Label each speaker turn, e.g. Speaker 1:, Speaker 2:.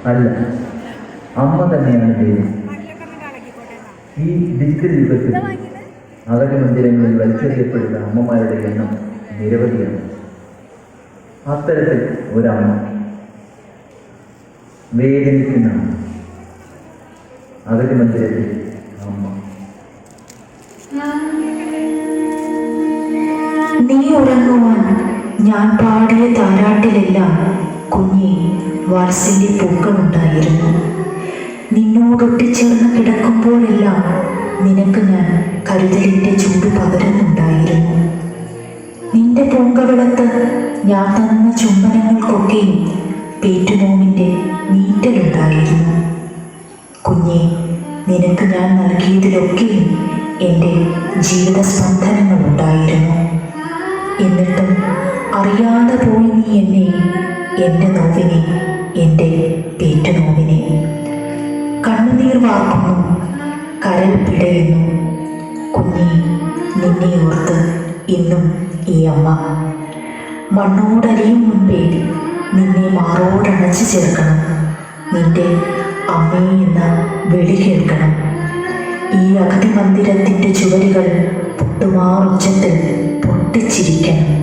Speaker 1: അല്ല, അമ്മ തന്നെയാണ് ദൈവം. ഈ ഡിജിറ്റൽ യുഗത്തിൽ അകല മന്ദിരങ്ങളിൽ വലിച്ചെറിയപ്പെടുന്ന അമ്മമാരുടെ എണ്ണം നിരവധിയാണ്. അത്തരത്തിൽ ഒരമ്മ, വേദനിക്കുന്ന അകല മന്ദിരത്തിൽ അമ്മ.
Speaker 2: നീ ഉറങ്ങുവാൻ ഞാൻ പാടിയ താരാട്ടിലെല്ലാം കുഞ്ഞെ വാത്സല്യ പൂക്കളുണ്ടായിരുന്നു. നിന്നോടൊട്ടിച്ചേർന്ന് കിടക്കുമ്പോഴെല്ലാം നിനക്ക് ഞാൻ കരുതലിൻ്റെ ചൂട് പകരുന്നുണ്ടായിരുന്നു. നിന്റെ പൂങ്കവിളത്ത് ഞാൻ തന്ന ചുംബനങ്ങൾക്കൊക്കെയും പേറ്റുനോവിൻ്റെ നീറ്റലുണ്ടായിരുന്നു. കുഞ്ഞെ, നിനക്ക് ഞാൻ നൽകിയതിലൊക്കെയും എൻ്റെ ജീവിത സ്പന്ദനങ്ങളുണ്ടായിരുന്നു. എന്നിട്ടും അറിയാതെ പോയി നീ എന്നെ, എൻ്റെ നോവിനെ, എൻ്റെ പേറ്റുനോവിനെ. കണ്ണുനീർ വാർക്കുന്നു, കരൾ പിടയുന്നു. കുഞ്ഞെ, നിന്നെ ഓർത്ത് ഇന്നും ഈ അമ്മ. മണ്ണോടലിയും മുൻപേ നിന്നെ മാറോടണച്ചു ചേർക്കണം. നിന്റെ അമ്മേ എന്ന വിളി കേൾക്കണം. ഈ അഗതി മന്ദിരത്തിൻ്റെ ചുവരുകൾ പൊട്ടുമാറുച്ചത്തിൽ പൊട്ടിച്ചിരിക്കണം.